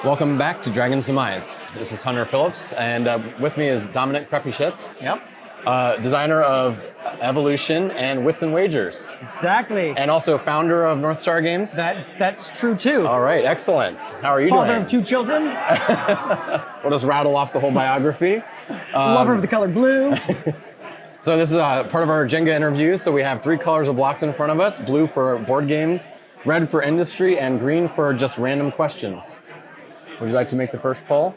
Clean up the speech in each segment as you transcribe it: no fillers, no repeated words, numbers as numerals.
Welcome back to Dragon's Demize. This is Hunter Phillips, and with me is Dominic Crapuchettes. Yep. Designer of Evolution and Wits and Wagers. Exactly. And also founder of North Star Games. That's true too. All right, excellent. How are you Father doing? of 2 children. We'll just rattle off the whole biography. Lover of the color blue. So this is part of our Jenga interviews. So we have 3 colors of blocks in front of us: blue for board games, red for industry, and green for just random questions. Would you like to make the first poll?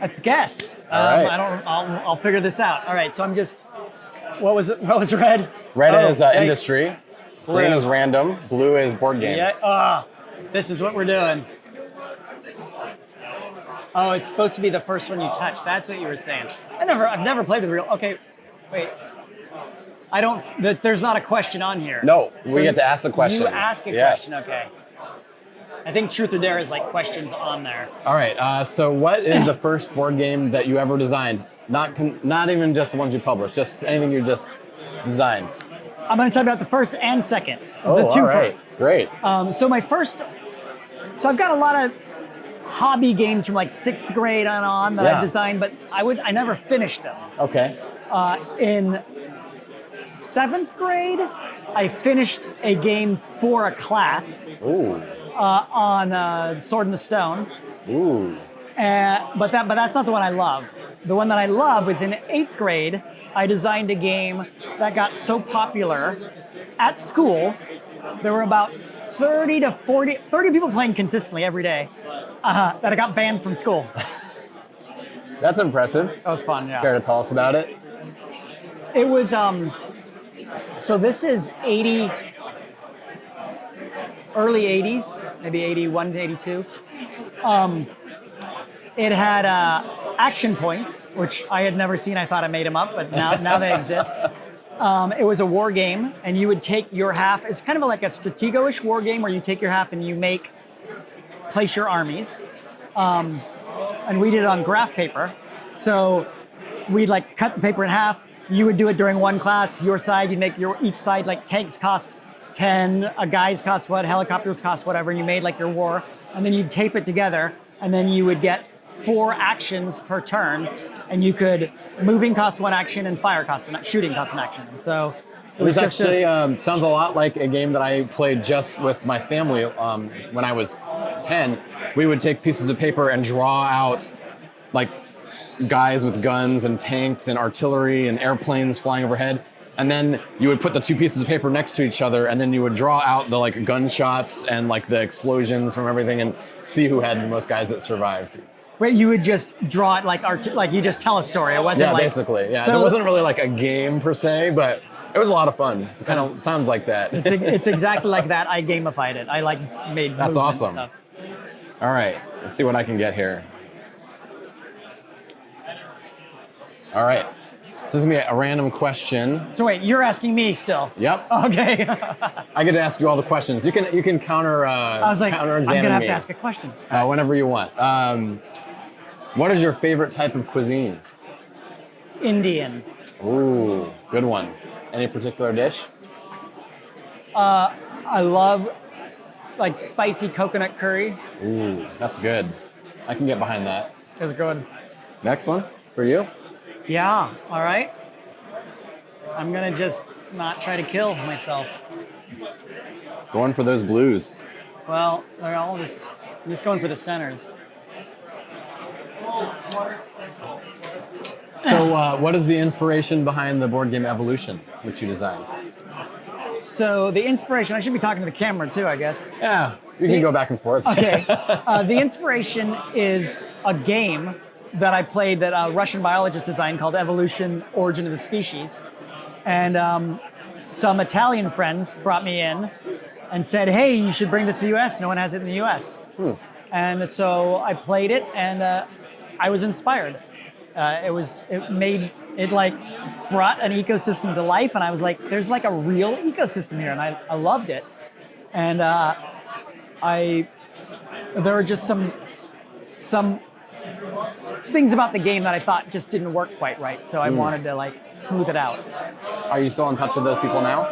I guess. All right. I'll figure this out. All right. So I'm just. What was red? Red is yikes. industry. Blue. Green is random. Blue is board games. Yeah. This is what we're doing. Oh, it's supposed to be the first one you touch. That's what you were saying. I've never played with real. Okay, wait. I don't. There's not a question on here. No, So we get to ask the questions. You ask a Yes. question. Okay. I think Truth or Dare is like questions on there. All right. So, what is the first board game that you ever designed? Not even just the ones you published. Just anything you just designed. I'm going to talk about the first and second. It's a all twofer. right. Great. So I've got a lot of hobby games from like 6th grade on that Yeah. I designed, but I never finished them. Okay. In 7th grade, I finished a game for a class Ooh. on Sword in the Stone. Ooh. But that's not the one I love. The one that I love was in 8th grade. I designed a game that got so popular at school. There were about 30 people playing consistently every day that I got banned from school. That's impressive. That was fun, yeah. Care to tell us about it? It was, so this is early 80s, maybe 81 to 82. It had action points, which I had never seen. I thought I made them up, but now they exist. It was a war game, and you would take your half. It's kind of like a Stratego-ish war game where you take your half and you place your armies. And we did it on graph paper. So we'd like cut the paper in half. You would do it during one class. Your side, you'd make each side, like tanks cost 10, guys cost what, helicopters cost whatever, and you made like your war. And then you'd tape it together, and then you would get 4 actions per turn, and you could moving cost 1 action and shooting cost an action. So it was This just actually sounds a lot like a game that I played just with my family when I was 10. We would take pieces of paper and draw out like guys with guns and tanks and artillery and airplanes flying overhead. And then you would put the 2 pieces of paper next to each other, and then you would draw out the like gunshots and like the explosions from everything and see who had the most guys that survived. Wait, you would just draw it like you just tell a story. It wasn't like Basically. Yeah, So there wasn't really like a game per se, but it was a lot of fun. It kind of sounds like that. it's exactly like that. I gamified it. I made That's movement awesome. Stuff. All right, let's see what I can get here. All right, so this is gonna be a random question. So wait, you're asking me still? Yep. Okay. I get to ask you all the questions. You can counter. I was like, I'm counter-examine gonna have me to ask a question. whenever you want. What is your favorite type of cuisine? Indian. Ooh, good one. Any particular dish? I love like spicy coconut curry. Ooh, that's good. I can get behind that. It's good. Next one for you. Yeah. All right. I'm gonna just not try to kill myself. Going for those blues. Well, they're all I'm just going for the centers. So, what is the inspiration behind the board game Evolution, which you designed? So the inspiration, I should be talking to the camera too, I guess. Yeah, you can go back and forth. Okay. The inspiration is a game that I played that a Russian biologist designed called Evolution: Origin of the Species. And some Italian friends brought me in and said, hey, you should bring this to the US. No one has it in the US. And so I played it, and I was inspired. It brought an ecosystem to life, and I was like, there's like a real ecosystem here, and I loved it. And there were just some things about the game that I thought just didn't work quite right, so I wanted to like smooth it out. Are you still in touch with those people now?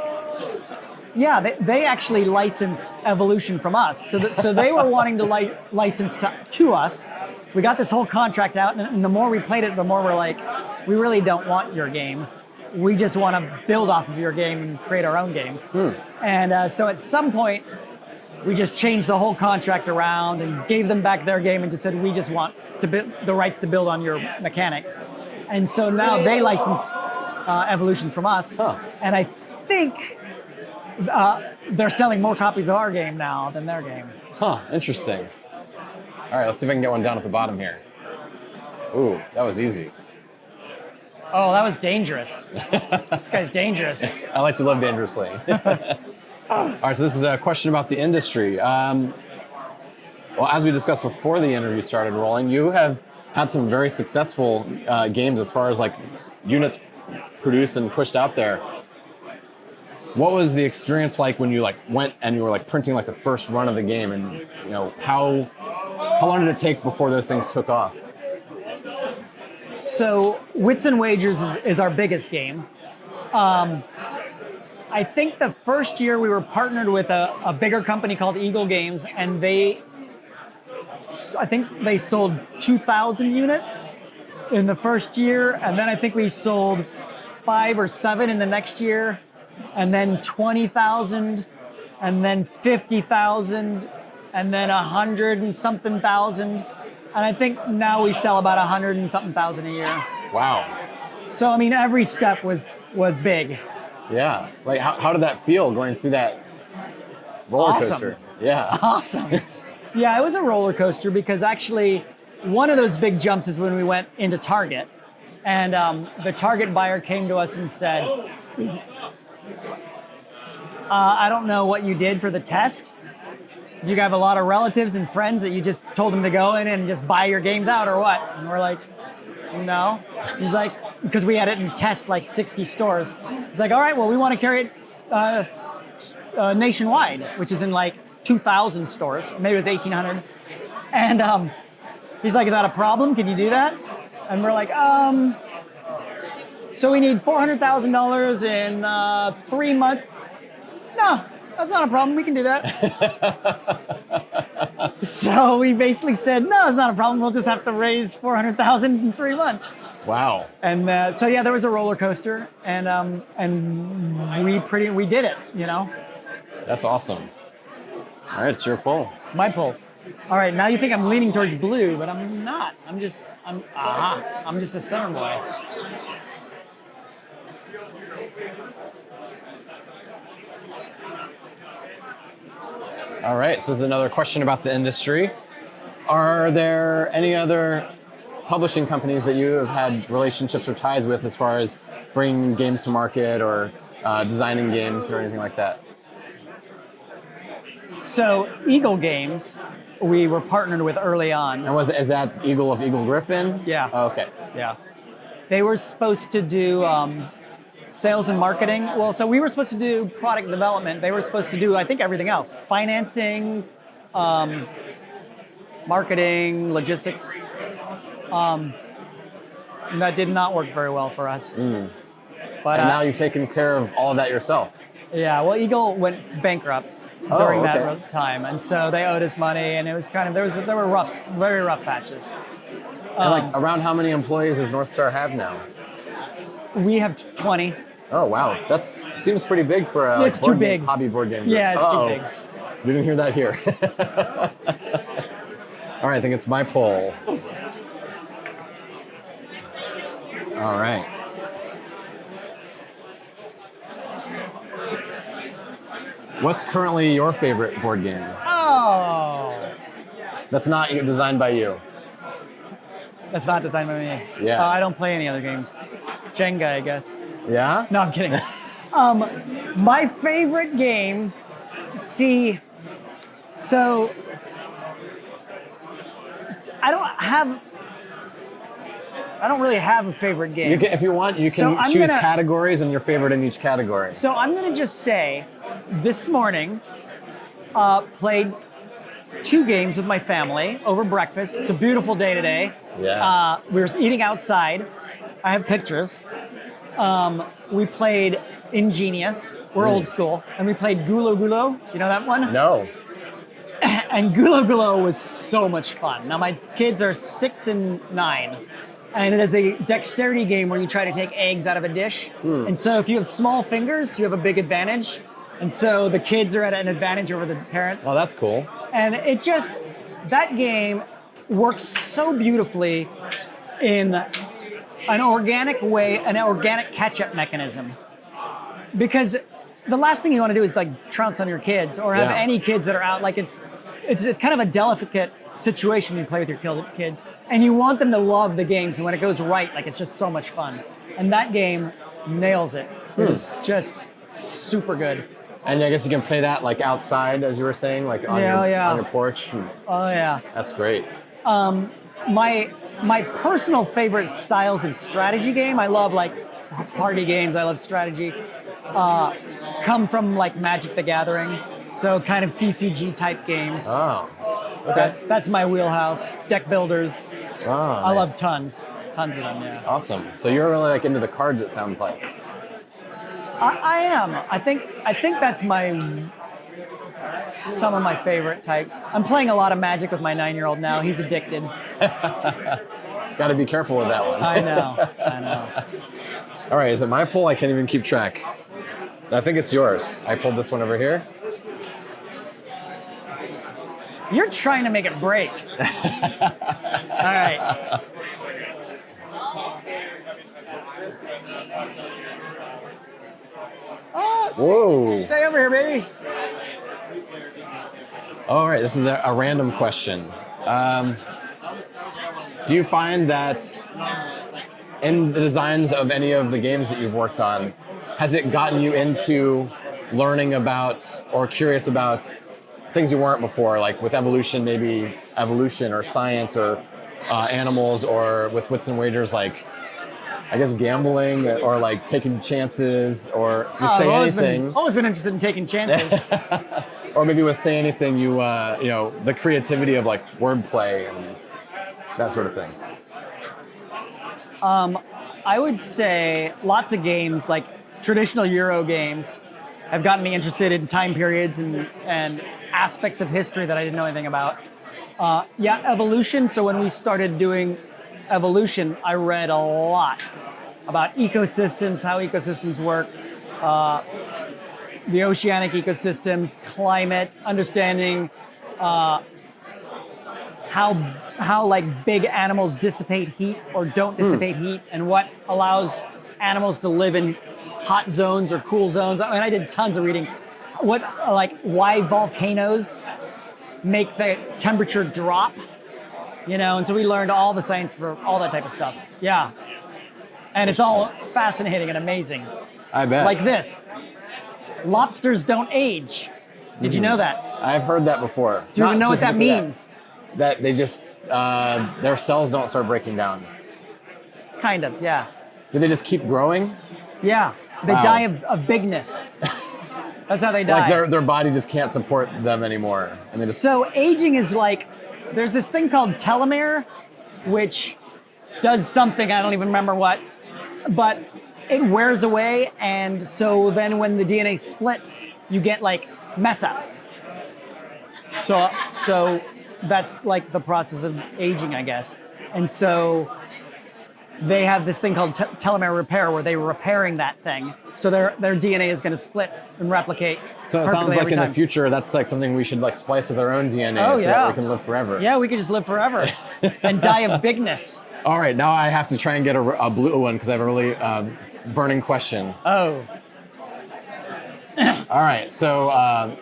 Yeah, they actually license Evolution from us. So they were wanting to license to us. We got this whole contract out, and the more we played it, the more we're like, we really don't want your game. We just want to build off of your game and create our own game. And so at some point, we just changed the whole contract around and gave them back their game and just said, we just want the rights to build on your mechanics. And so now they license Evolution from us. And I think they're selling more copies of our game now than their game. Interesting. All right, let's see if I can get one down at the bottom here. Ooh, that was easy. Oh, that was dangerous. This guy's dangerous. I like to live dangerously. All right, so this is a question about the industry. Well, as we discussed before the interview started rolling, you have had some very successful games as far as like units produced and pushed out there. What was the experience like when you like went and you were like printing like the first run of the game, and you know how long did it take before those things took off? So Wits and Wagers is our biggest game. I think the first year we were partnered with a bigger company called Eagle Games, and I think they sold 2,000 units in the first year, and then I think we sold 5 or 7 in the next year, and then 20,000, and then 50,000, and then 100 and something thousand. And I think now we sell about 100 and something thousand a year. Wow. So, I mean, every step was big. Yeah. Like, how did that feel going through that roller coaster? Yeah. Awesome. Yeah, it was a roller coaster because actually one of those big jumps is when we went into Target. And the Target buyer came to us and said, I don't know what you did for the test. Do you have a lot of relatives and friends that you just told them to go in and just buy your games out or what? And we're like, no. He's like, because we had it in test like 60 stores. He's like, all right, well, we want to carry it nationwide, which is in like 2,000 stores. Maybe it was 1,800. And he's like, is that a problem? Can you do that? And we're like, so we need $400,000 in 3 months. No. That's not a problem. We can do that. So we basically said, no, it's not a problem. We'll just have to raise $400,000 in 3 months. Wow. And so yeah, there was a roller coaster, and we did it. You know. That's awesome. All right, it's your pull. My pull. All right, now you think I'm leaning towards blue, but I'm not. I'm just a center boy. All right, so this is another question about the industry. Are there any other publishing companies that you have had relationships or ties with as far as bringing games to market or designing games or anything like that? So Eagle Games, we were partnered with early on. And is that Eagle of Eagle Griffin? Yeah. Oh, okay. Yeah. They were supposed to do sales and marketing. Well, so we were supposed to do product development. They were supposed to do, I think, everything else. Financing, marketing, logistics. And that did not work very well for us. But now you've taken care of all of that yourself. Yeah, well, Eagle went bankrupt during that time. And so they owed us money, and it was kind of, there were very rough patches. And like, around how many employees does North Star have now? We have 20. Oh, wow. That seems pretty big for a it's too big. Hobby board game group. Yeah, it's too big. We didn't hear that here. All right, I think it's my poll. All right. What's currently your favorite board game? Oh. That's not designed by you. That's not designed by me. Yeah. I don't play any other games. Jenga, I guess. Yeah? No, I'm kidding. My favorite game, so I don't really have a favorite game. If you want, you can choose categories and your favorite in each category. So I'm going to just say, this morning, played 2 games with my family over breakfast. It's a beautiful day today. Yeah. We were eating outside. I have pictures. We played ingenious. We're old school, and we played Gulo Gulo. Do you know that one? No. And Gulo Gulo was so much fun. Now my kids are 6 and 9, and it is a dexterity game where you try to take eggs out of a dish. And so if you have small fingers, you have a big advantage. And so the kids are at an advantage over the parents. Oh, that's cool. And that game works so beautifully in an organic way, an organic catch-up mechanism. Because the last thing you want to do is like trounce on your kids or have any kids that are out. Like it's kind of a delicate situation when you play with your kids. And you want them to love the games. And when it goes right, like it's just so much fun. And that game nails it. It's just super good. And I guess you can play that like outside, as you were saying, like on your porch. Oh yeah. That's great. My personal favorite styles of strategy game, I love like party games, I love strategy, come from like Magic the Gathering. So kind of CCG type games. Oh, okay. That's my wheelhouse. Deck builders. Oh, I love tons of them, yeah. Awesome. So you're really like into the cards, it sounds like. I am. I think that's some of my favorite types. I'm playing a lot of Magic with my 9-year-old now. He's addicted. Got to be careful with that one. I know. All right, is it my pull? I can't even keep track. I think it's yours. I pulled this one over here. You're trying to make it break. All right. Whoa. Stay over here, baby. All right, this is a random question. Do you find that in the designs of any of the games that you've worked on, has it gotten you into learning about or curious about things you weren't before, like with evolution, maybe evolution or science or animals, or with wits and wagers, like I guess gambling or like taking chances, or just say anything. Always been interested in taking chances. Or maybe with say anything, you know, the creativity of like wordplay and that sort of thing. I would say lots of games, like traditional Euro games, have gotten me interested in time periods and aspects of history that I didn't know anything about. Evolution. So when we started doing evolution, I read a lot about ecosystems, how ecosystems work, the oceanic ecosystems, climate, understanding how like big animals dissipate heat or don't dissipate heat, and what allows animals to live in hot zones or cool zones. I mean, I did tons of reading. Why volcanoes make the temperature drop, you know, and so we learned all the science for all that type of stuff. Yeah. And it's all fascinating and amazing. I bet. Like this. Lobsters don't age. Did you know that? I've heard that before. Do you even know what that means? That they just, their cells don't start breaking down. Kind of, yeah. Do they just keep growing? Yeah. They die of bigness. That's how they die. Like their body just can't support them anymore. And they just... So aging is like, there's this thing called telomere, which does something, I don't even remember what, but it wears away, and so then when the DNA splits, you get like mess ups. So that's like the process of aging, I guess. And so they have this thing called telomere repair, where they're repairing that thing. So their DNA is going to split and replicate. So it sounds like in the future, that's like something we should like splice with our own DNA that we can live forever. Yeah, we could just live forever and die of bigness. All right, now I have to try and get a blue one because I have a really burning question. Oh. All right, so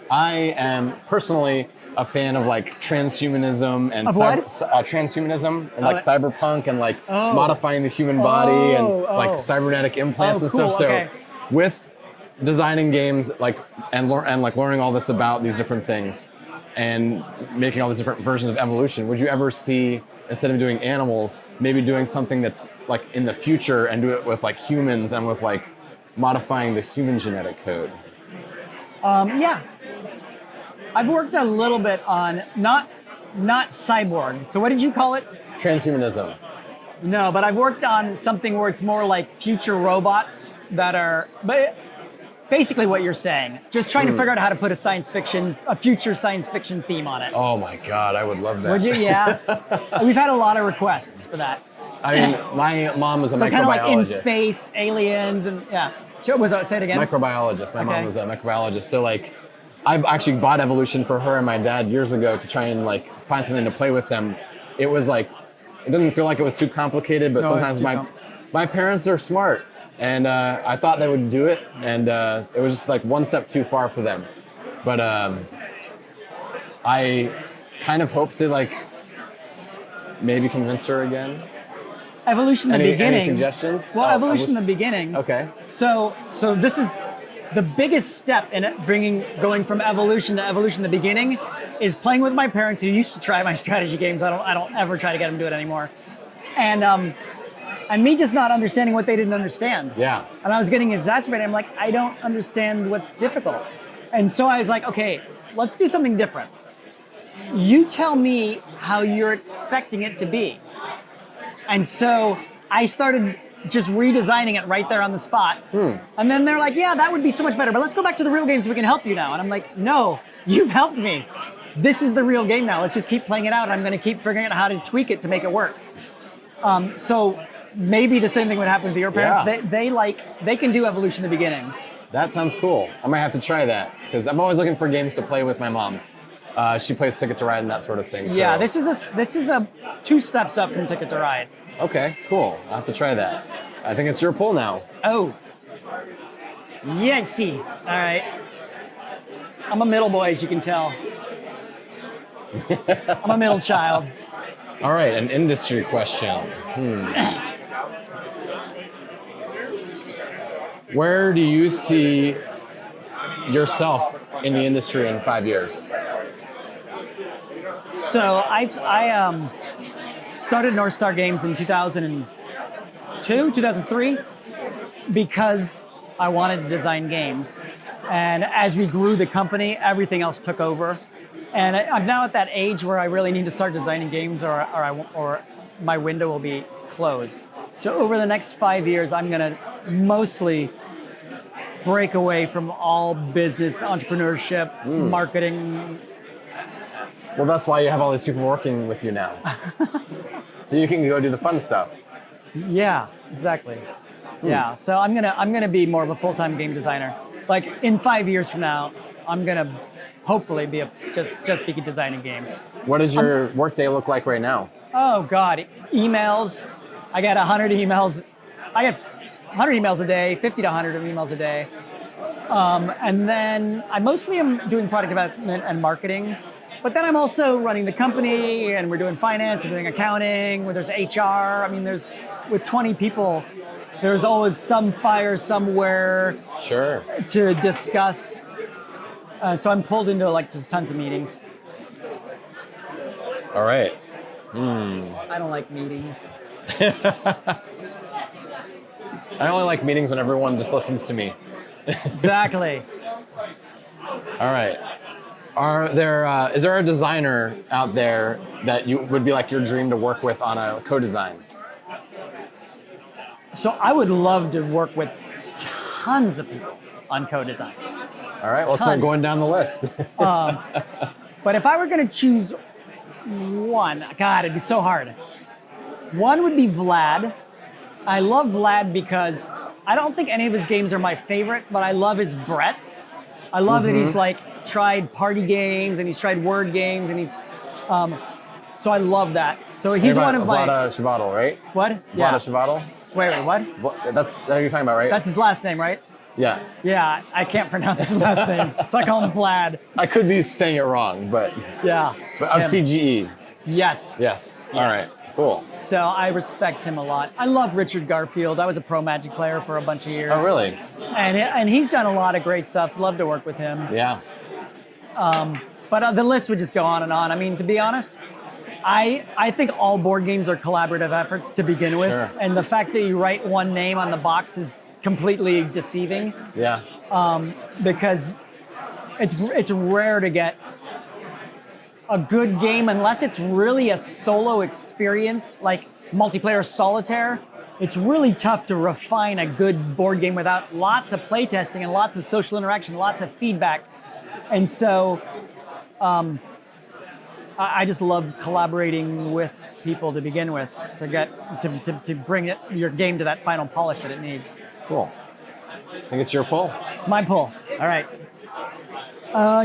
I am personally a fan of like transhumanism and transhumanism and like cyberpunk and like modifying the human body and like cybernetic implants and stuff. So with designing games and learning all this about these different things and making all these different versions of evolution, would you ever see, instead of doing animals, maybe doing something that's like in the future and do it with like humans and with like modifying the human genetic code? Yeah. I've worked a little bit on not cyborg. So what did you call it? Transhumanism. No, but I've worked on something where it's more like future robots that are, but basically what you're saying. Just trying to figure out how to put a future science fiction theme on it. Oh my God, I would love that. Would you? Yeah. We've had a lot of requests for that. I mean, my mom was a So microbiologist. kind of like in space, aliens, and yeah. Say it again. Microbiologist. My mom was a microbiologist. So like, I actually bought Evolution for her and my dad years ago to try and like find something to play with them. It was like, it doesn't feel like it was too complicated, but sometimes my parents are smart, and I thought they would do it, and it was just like one step too far for them. But I kind of hope to like maybe convince her again. Evolution in the beginning. Any suggestions? Well, Evolution in the beginning. Okay. So this is the biggest step in it, going from Evolution to Evolution in the beginning, is playing with my parents who used to try my strategy games. I don't ever try to get them to do it anymore, and me just not understanding what they didn't understand. Yeah. And I was getting exacerbated. I'm like, I don't understand what's difficult, and so I was like, okay, let's do something different. You tell me how you're expecting it to be. And so I started just redesigning it right there on the spot. And then they're like, yeah, that would be so much better, but let's go back to the real game so we can help you now. And I'm like, no, you've helped me. This is the real game now. Let's just keep playing it out, and I'm going to keep figuring out how to tweak it to make it work. So maybe the same thing would happen with your parents. Yeah. They can do Evolution in the beginning. That sounds cool. I might have to try that, because I'm always looking for games to play with my mom. She plays Ticket to Ride and that sort of thing. So. Yeah, this is a 2 steps up from Ticket to Ride. Okay, cool. I'll have to try that. I think it's your pull now. Oh. Yanksy. All right. I'm a middle boy, as you can tell. I'm a middle child. All right, an industry question. Where do you see yourself in the industry in 5 years? So I started North Star Games in 2002, 2003, because I wanted to design games. And as we grew the company, everything else took over. And I'm now at that age where I really need to start designing games, or my window will be closed. So over the next 5 years, I'm going to mostly break away from all business, entrepreneurship, marketing. Well, that's why you have all these people working with you now. So you can go do the fun stuff. Yeah, exactly. Yeah, so I'm gonna be more of a full-time game designer. Like in 5 years from now, I'm gonna hopefully be just be designing games. What does your workday look like right now? Oh God, emails. I get 100 emails. I get 100 emails a day, 50 to 100 emails a day. And then I mostly am doing product development and marketing. But then I'm also running the company, and we're doing finance, we're doing accounting, where there's HR. I mean, with 20 people, there's always some fire somewhere to discuss. So I'm pulled into like just tons of meetings. All right. I don't like meetings. I only like meetings when everyone just listens to me. Exactly. All right. Is there a designer out there that you would be like your dream to work with on a co-design? So I would love to work with tons of people on co-designs. All right, let's start going down the list. But if I were going to choose one, God, it'd be so hard. One would be Vlad. I love Vlad because I don't think any of his games are my favorite, but I love his breadth. I love that he's like tried party games and he's tried word games and he's, so I love that. So he's one of my. Vlada Chvátil, right? What? Vlada Chvátil? Wait, what? That's what you're talking about, right? That's his last name, right? Yeah. Yeah, I can't pronounce his last name, so I call him Vlad. I could be saying it wrong, but. Yeah. But of CGE. Yes. Yes. All right. Cool. So I respect him a lot. I love Richard Garfield. I was a pro Magic player for a bunch of years. Oh, really? And he's done a lot of great stuff. Love to work with him. Yeah. But the list would just go on and on. I mean, to be honest, I think all board games are collaborative efforts to begin with. Sure. And the fact that you write one name on the box is completely deceiving. Yeah. Because it's rare to get a good game unless it's really a solo experience, like multiplayer solitaire. it's really tough to refine a good board game without lots of playtesting and lots of social interaction, lots of feedback. And so I just love collaborating with people to begin with to get to bring your game to that final polish that it needs. Cool. I think it's your pull. It's my pull. All right.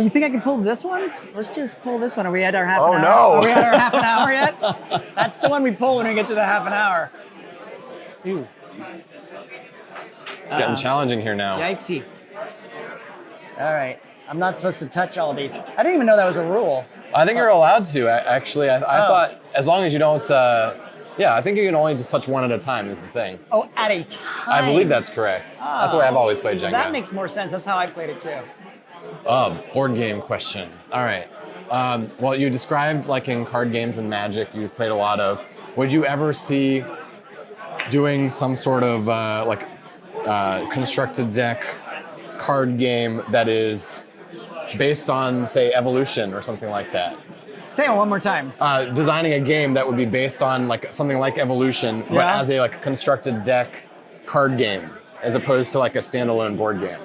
You think I can pull this one? Let's just pull this one. Are we at our half an hour? No. Are we at our half an hour yet? That's the one we pull when we get to the half an hour. Ooh. It's getting challenging here now. Yikesy. All right. I'm not supposed to touch all of these. I didn't even know that was a rule. I think you're allowed to, actually. I thought as long as you don't, I think you can only just touch one at a time is the thing. Oh, at a time. I believe that's correct. That's the way I've always played Jenga. That makes more sense. That's how I played it too. Board game question. All right. Well, you described like in card games and Magic, you've played a lot of. Would you ever see doing some sort of constructed deck card game that is based on, say, evolution or something like that? Say it one more time. Designing a game that would be based on like something like evolution, but as a like constructed deck card game, as opposed to like a standalone board game.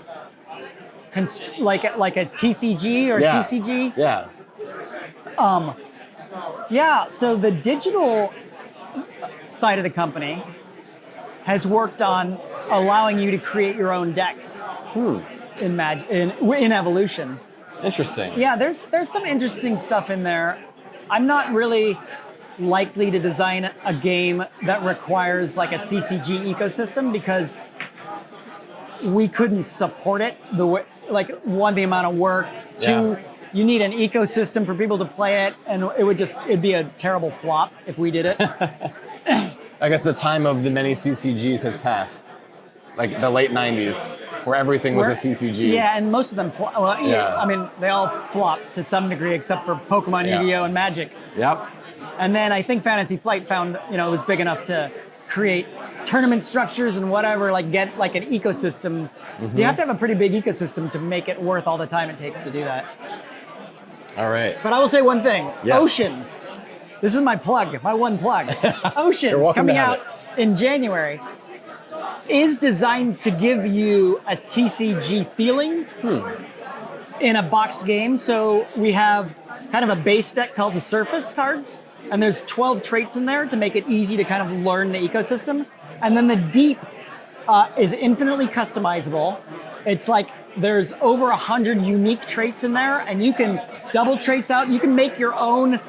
Like a TCG or CCG? Yeah. So the digital side of the company has worked on allowing you to create your own decks in evolution. Interesting. Yeah, there's some interesting stuff in there. I'm not really likely to design a game that requires like a CCG ecosystem because we couldn't support it the way, like one, the amount of work, two, you need an ecosystem for people to play it, and it'd be a terrible flop if we did it. I guess the time of the many CCGs has passed. Like the late 90s, where everything was a CCG. Yeah, and most of them, I mean, they all flopped to some degree except for Pokemon, Yu-Gi-Oh, and Magic. Yep. And then I think Fantasy Flight found, it was big enough to create tournament structures and whatever, like get like an ecosystem. Mm-hmm. You have to have a pretty big ecosystem to make it worth all the time it takes to do that. All right. But I will say one thing. Yes. Oceans. This is my plug, my one plug. Oceans, coming out in January, is designed to give you a TCG feeling in a boxed game. So we have kind of a base deck called the Surface cards, and there's 12 traits in there to make it easy to kind of learn the ecosystem. And then the Deep is infinitely customizable. It's like there's over 100 unique traits in there, and you can double traits out. You can make your own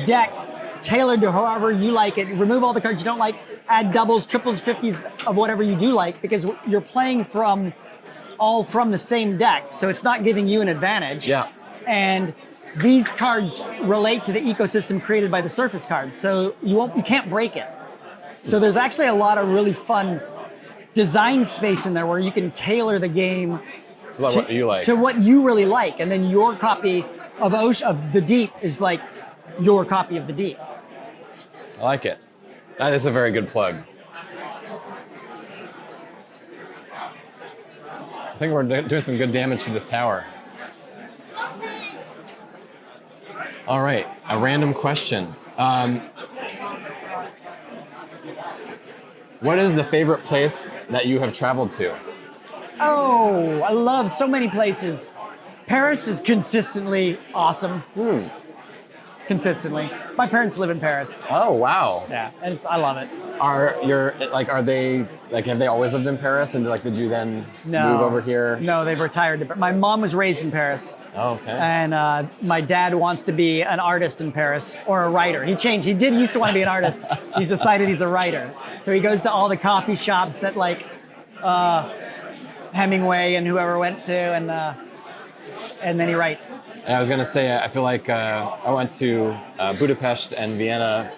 deck tailored to however you like it. Remove all the cards you don't like, add doubles, triples, 50s of whatever you do like, because you're playing from the same deck, so it's not giving you an advantage. Yeah. And these cards relate to the ecosystem created by the Surface cards, so you can't break it. So there's actually a lot of really fun design space in there where you can tailor the game to what you like. To what you really like, and then your copy of the Deep is like your copy of the Deep. I like it. That is a very good plug. I think we're doing some good damage to this tower. All right, a random question. What is the favorite place that you have traveled to? Oh, I love so many places. Paris is consistently awesome. Consistently. My parents live in Paris. Oh, wow. Yeah, and I love it. Have they always lived in Paris, and did you then move over here? No, they've retired. My mom was raised in Paris. Oh, okay. And my dad wants to be an artist in Paris, or a writer. He changed. He used to want to be an artist. He's decided he's a writer. So he goes to all the coffee shops that Hemingway and whoever went to, and then he writes. And I was going to say, I feel like I went to Budapest and Vienna.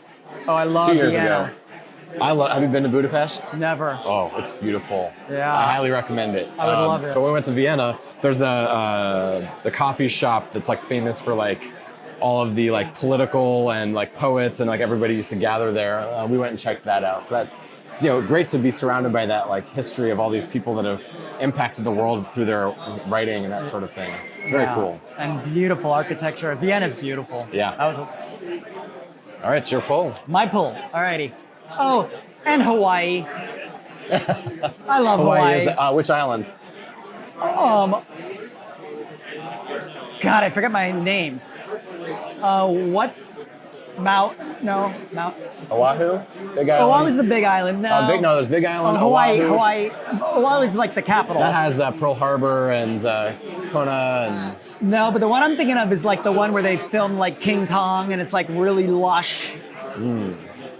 Oh, I love 2 years Vienna. ago. Have you been to Budapest? Never. Oh, it's beautiful. Yeah. I highly recommend it. I would love it. But when we went to Vienna, there's the coffee shop that's famous for all of the political and poets and everybody used to gather there. We went and checked that out. So that's great to be surrounded by that history of all these people that have impacted the world through their writing and that sort of thing. It's very cool. And beautiful architecture. Vienna's beautiful. Yeah. That was all right, it's your pull. My pull. Alrighty. Oh, and Hawaii. I love Hawaii. Is which island? God, I forget my names. What's Mount? Oahu? Big Island? Oahu's the big island. No. No, there's Big Island. Hawaii. Oahu. Oahu is like the capital. That has Pearl Harbor and Kona and... No, but the one I'm thinking of is like the one where they filmed like King Kong and it's like really lush.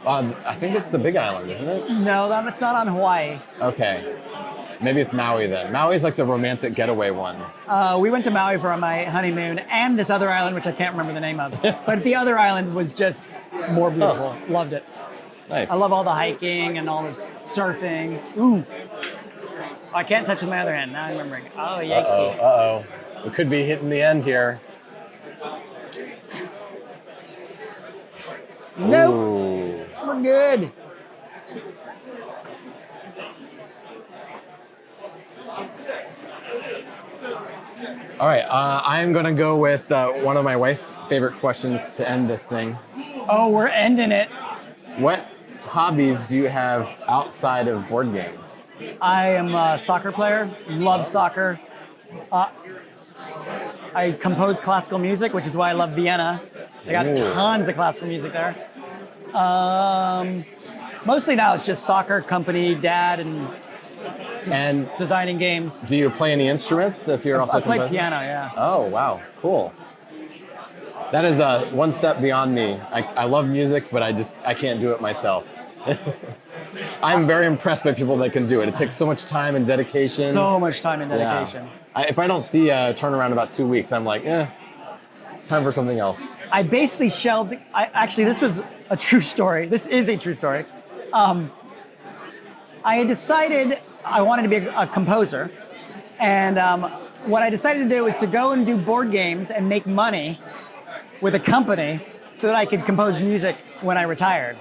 I think it's the Big Island, isn't it? No, that's not on Hawaii. Okay. Maybe it's Maui then. Maui's like the romantic getaway one. We went to Maui for my honeymoon and this other island, which I can't remember the name of. But the other island was just more beautiful. Loved it. Nice. I love all the hiking and all the surfing. Ooh. I can't touch with my other hand. Now I'm remembering. Oh, yikesy. Uh-oh. We could be hitting the end here. Nope. Ooh. We're good. All right, I'm going to go with one of my wife's favorite questions to end this thing. Oh, we're ending it. What hobbies do you have outside of board games? I am a soccer player. Love soccer. I compose classical music, which is why I love Vienna. They got tons of classical music there. Mostly now it's just soccer, company, dad, and designing games. Do you play any instruments if you're also composing? I play piano, yeah. Oh, wow. Cool. That is one step beyond me. I love music, but I can't do it myself. I'm very impressed by people that can do it. It takes so much time and dedication. So much time and dedication. Yeah. If I don't see a turnaround about 2 weeks, I'm like, time for something else. I basically shelved. Actually, this was a true story. This is a true story. I had decided I wanted to be a composer, and what I decided to do was to go and do board games and make money with a company so that I could compose music when I retired.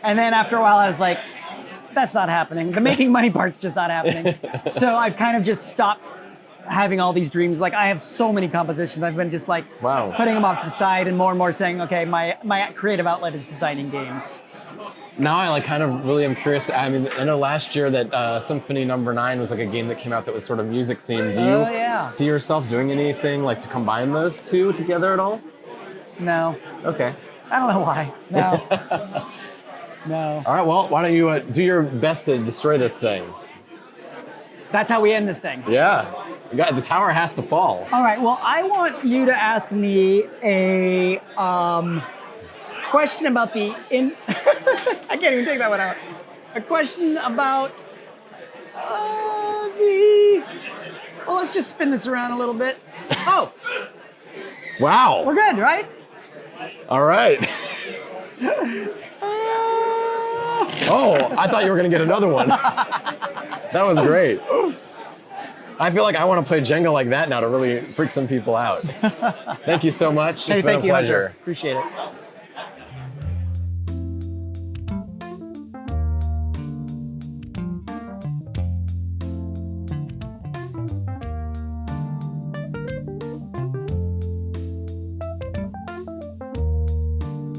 And then after a while, I was like, that's not happening. The making money part's just not happening. So I've kind of just stopped having all these dreams. Like, I have so many compositions. I've been just like putting them off to the side and more saying, okay, my creative outlet is designing games. Now I kind of really am curious. I know last year that Symphony No. 9 was like a game that came out that was sort of music themed. Do you see yourself doing anything like to combine those two together at all? No. Okay. I don't know why. No. No. All right, well, why don't you do your best to destroy this thing? That's how we end this thing. Yeah. The tower has to fall. All right, well, I want you to ask me a question about the... I can't even take that one out. A question about Well, let's just spin this around a little bit. Oh! Wow. We're good, right? All right. Oh, I thought you were going to get another one. That was great. I feel like I want to play Jenga like that now to really freak some people out. Thank you so much. It's been a pleasure. Hunter. Appreciate it.